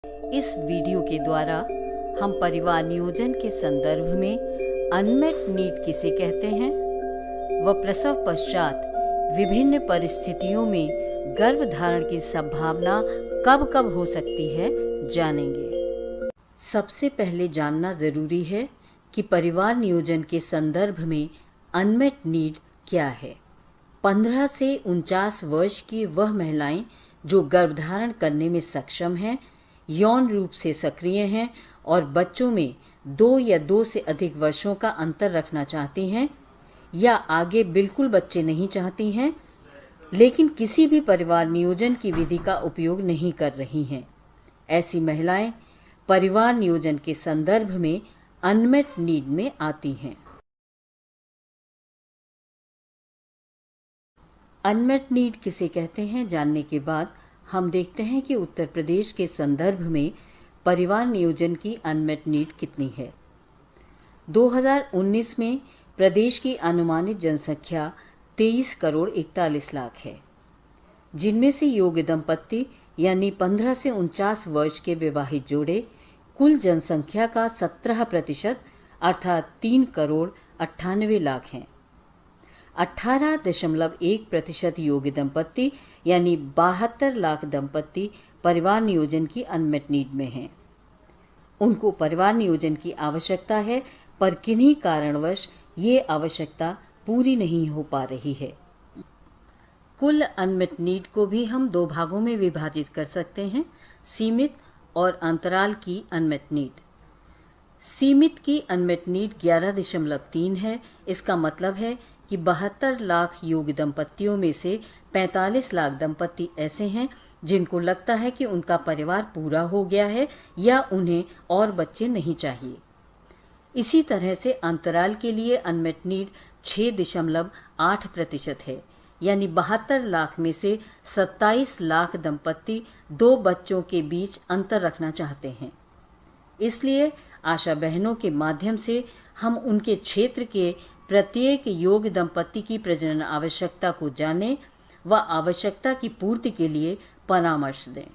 इस वीडियो के द्वारा हम परिवार नियोजन के संदर्भ में अनमेट नीड किसे कहते हैं व प्रसव पश्चात विभिन्न परिस्थितियों में गर्भधारण की संभावना कब कब हो सकती है जानेंगे। सबसे पहले जानना जरूरी है कि परिवार नियोजन के संदर्भ में अनमेट नीड क्या है। 15 से 49 वर्ष की वह महिलाएं जो गर्भधारण करने में सक्षम हैं, यौन रूप से सक्रिय हैं और बच्चों में 2 या 2 से अधिक वर्षों का अंतर रखना चाहती हैं या आगे बिल्कुल बच्चे नहीं चाहती हैं लेकिन किसी भी परिवार नियोजन की विधि का उपयोग नहीं कर रही हैं। ऐसी महिलाएं परिवार नियोजन के संदर्भ में अनमेट नीड में आती हैं। अनमेट नीड किसे कहते हैं जानने के बाद हम देखते हैं कि उत्तर प्रदेश के संदर्भ में परिवार नियोजन की अनमेट नीड कितनी है। 2019 में प्रदेश की अनुमानित जनसंख्या 23 करोड़ 41 लाख है, जिनमें से योग्य दंपत्ति यानी 15 से 49 वर्ष के विवाहित जोड़े कुल जनसंख्या का 17% अर्थात 3 करोड़ 98 लाख हैं। 18.1% योग्य दंपत्ति यानी 72 लाख दंपत्ति परिवार नियोजन की अनमेट नीड में हैं। उनको परिवार नियोजन की आवश्यकता है पर किन्हीं कारणवश ये आवश्यकता पूरी नहीं हो पा रही है। कुल अनमेट नीड को भी हम 2 भागों में विभाजित कर सकते हैं, सीमित और अंतराल की अनमेट नीड। सीमित की अनमेट नीड 11.3 है। इसका मतलब है कि 72 लाख योग्य दंपत्तियों में से 45 लाख दंपत्ति ऐसे हैं जिनको लगता है कि उनका परिवार पूरा हो गया है या उन्हें और बच्चे नहीं चाहिए। इसी तरह से अंतराल के लिए अनमेट नीड 6.8% है, यानी 72 लाख में से 27 लाख दंपत्ति 2 बच्चों के बीच अंतर रखना चाहते हैं। इसलिए आशा बहनों के माध्यम से हम उनके क्षेत्र के प्रत्येक योग्य दंपत्ति की प्रजनन आवश्यकता को जानें व आवश्यकता की पूर्ति के लिए परामर्श दें।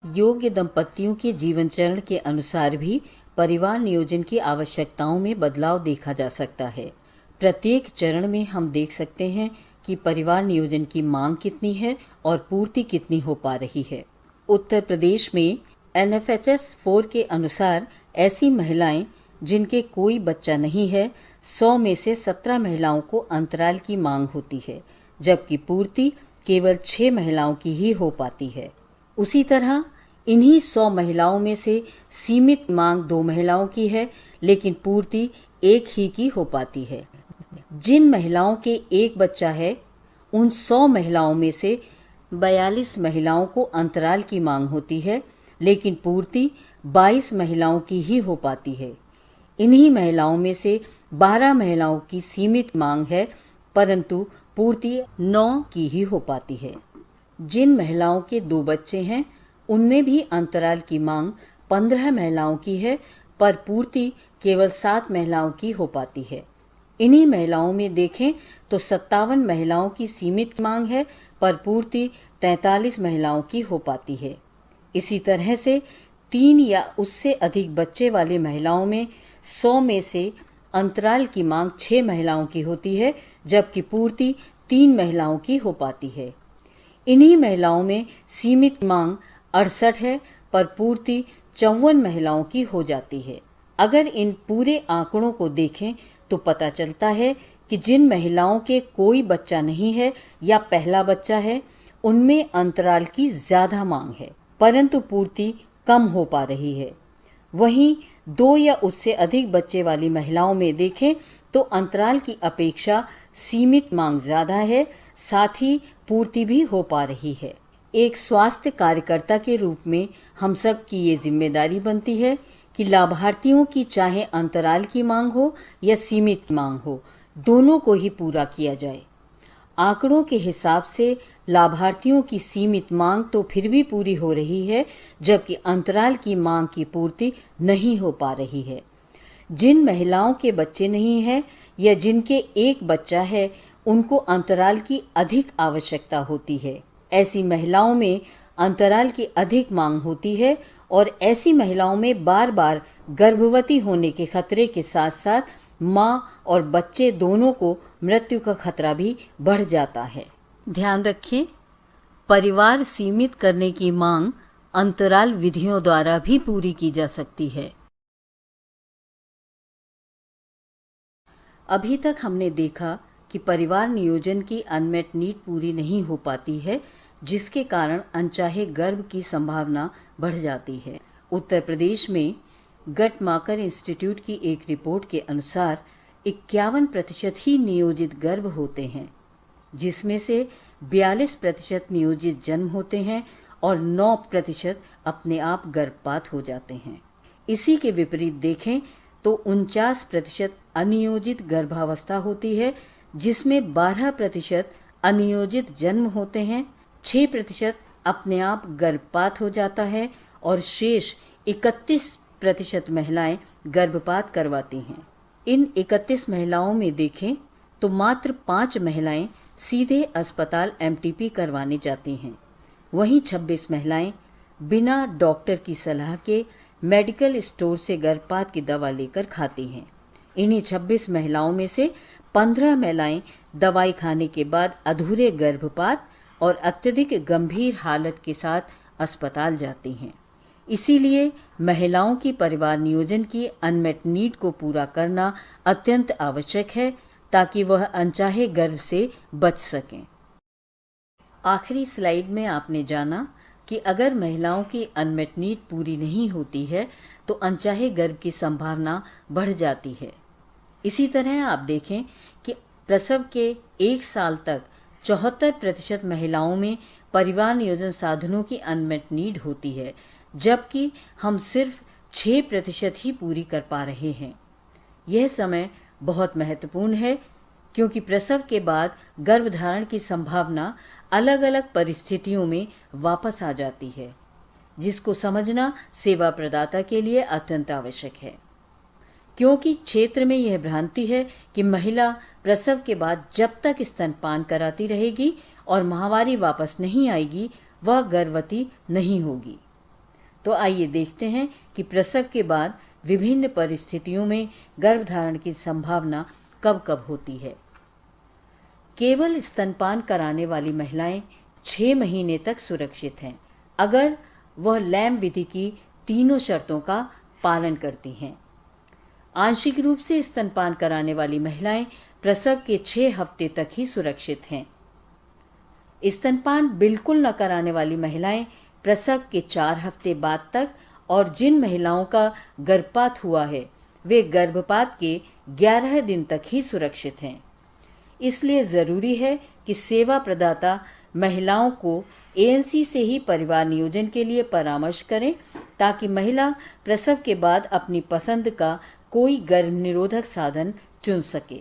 योग्य दंपत्तियों के जीवन चरण के अनुसार भी परिवार नियोजन की आवश्यकताओं में बदलाव देखा जा सकता है। प्रत्येक चरण में हम देख सकते हैं कि परिवार नियोजन की मांग कितनी है और पूर्ति कितनी हो पा रही है। उत्तर प्रदेश में NFHS 4 के अनुसार ऐसी महिलाएं जिनके कोई बच्चा नहीं है, 100 में से 17 महिलाओं को अंतराल की मांग होती है, जबकि पूर्ति केवल 6 महिलाओं की ही हो पाती है। उसी तरह इन्हीं 100 महिलाओं में से सीमित मांग 2 महिलाओं की है, लेकिन पूर्ति 1 ही की हो पाती है। जिन महिलाओं के 1 बच्चा है, उन 100 महिलाओं में से 42 महिलाओं को अंतराल की मांग होती है, लेकिन पूर्ति 22 महिलाओं की ही हो पाती है। इन्हीं महिलाओं में से 12 महिलाओं की सीमित मांग है, परंतु पूर्ति 9 की ही हो पाती है। जिन महिलाओं के 2 बच्चे हैं, उनमें भी अंतराल की मांग 15 महिलाओं की है, पर पूर्ति केवल 7 महिलाओं की हो पाती है। इन्हीं महिलाओं में देखें तो 57 महिलाओं की सीमित मांग है, पर पूर्ति 43 महिलाओं की हो पाती है। इसी तरह से 3 या उससे अधिक बच्चे वाली महिलाओं में 100 में से अंतराल की मांग 6 महिलाओं की होती है, जबकि पूर्ति 3 महिलाओं की हो पाती है। इन्हीं महिलाओं में सीमित मांग 68 है, पर पूर्ति 54 महिलाओं की हो जाती है। अगर इन पूरे आंकड़ों को देखें तो पता चलता है कि जिन महिलाओं के कोई बच्चा नहीं है या पहला बच्चा है, उनमें अंतराल की ज्यादा मांग है, परंतु पूर्ति कम हो पा रही है। वहीं 2 या उससे अधिक बच्चे वाली महिलाओं में देखें तो अंतराल की अपेक्षा सीमित मांग ज्यादा है, साथ ही पूर्ति भी हो पा रही है। एक स्वास्थ्य कार्यकर्ता के रूप में हम सब की ये जिम्मेदारी बनती है कि लाभार्थियों की चाहे अंतराल की मांग हो या सीमित मांग हो, दोनों को ही पूरा किया जाए। आंकड़ों के हिसाब से लाभार्थियों की सीमित मांग तो फिर भी पूरी हो रही है, जबकि अंतराल की मांग की पूर्ति नहीं हो पा रही है। जिन महिलाओं के बच्चे नहीं हैं या जिनके 1 बच्चा है, उनको अंतराल की अधिक आवश्यकता होती है। ऐसी महिलाओं में अंतराल की अधिक मांग होती है और ऐसी महिलाओं में बार बार गर्भवती होने के खतरे के साथ साथ मां और बच्चे दोनों को मृत्यु का खतरा भी बढ़ जाता है। ध्यान रखें, परिवार सीमित करने की मांग अंतराल विधियों द्वारा भी पूरी की जा सकती है। अभी तक हमने देखा कि परिवार नियोजन की अनमेट नीड पूरी नहीं हो पाती है, जिसके कारण अनचाहे गर्भ की संभावना बढ़ जाती है। उत्तर प्रदेश में गटमाकर इंस्टीट्यूट की एक रिपोर्ट के अनुसार 51% ही नियोजित गर्भ होते हैं, जिसमें से 42% नियोजित जन्म होते हैं और 9% अपने आप गर्भपात हो जाते हैं। इसी के विपरीत देखें तो 49% अनियोजित गर्भावस्था होती है, जिसमें 12% अनियोजित जन्म होते हैं, 6% अपने आप गर्भपात हो जाता है और शेष 31% महिलाएं गर्भपात करवाती हैं। इन 31 महिलाओं में देखें तो मात्र 5 महिलाएं सीधे अस्पताल एमटीपी करवाने जाती हैं। वहीं 26 महिलाएं बिना डॉक्टर की सलाह के मेडिकल स्टोर से गर्भपात की दवा लेकर खाती हैं। इन्हीं 26 महिलाओं में से 15 महिलाएं दवाई खाने के बाद अधूरे गर्भपात और अत्यधिक गंभीर हालत के साथ अस्पताल जाती हैं। इसीलिए महिलाओं की परिवार नियोजन की अनमेट नीड को पूरा करना अत्यंत आवश्यक है, ताकि वह अनचाहे गर्भ से बच सकें। आखिरी स्लाइड में आपने जाना कि अगर महिलाओं की अनमेट नीड पूरी नहीं होती है तो अनचाहे गर्भ की संभावना बढ़ जाती है। इसी तरह आप देखें कि प्रसव के 1 साल तक 74% महिलाओं में परिवार नियोजन साधनों की अनमेट नीड होती है, जबकि हम सिर्फ 6% ही पूरी कर पा रहे हैं। यह समय बहुत महत्वपूर्ण है, क्योंकि प्रसव के बाद गर्भधारण की संभावना अलग अलग परिस्थितियों में वापस आ जाती है, जिसको समझना सेवा प्रदाता के लिए अत्यंत आवश्यक है। क्योंकि क्षेत्र में यह भ्रांति है कि महिला प्रसव के बाद जब तक स्तनपान कराती रहेगी और माहवारी वापस नहीं आएगी, वह गर्भवती नहीं होगी। तो आइए देखते हैं कि प्रसव के बाद विभिन्न परिस्थितियों में गर्भधारण की संभावना कब कब होती है। केवल स्तनपान कराने वाली महिलाएं 6 महीने तक सुरक्षित हैं, अगर वह लैम विधि की तीनों शर्तों का पालन करती हैं। आंशिक रूप से स्तनपान कराने वाली महिलाएं प्रसव के 6 हफ्ते तक ही सुरक्षित हैं। स्तनपान बिल्कुल न कराने वाली महिलाएं प्रसव के 4 हफ्ते बाद तक, और जिन महिलाओं का गर्भपात हुआ है वे गर्भपात के 11 दिन तक ही सुरक्षित हैं। इसलिए जरूरी है कि सेवा प्रदाता महिलाओं को एएनसी से ही परिवार नियोजन के लिए परामर्श करें, ताकि महिला प्रसव के बाद अपनी पसंद का कोई गर्भ निरोधक साधन चुन सके।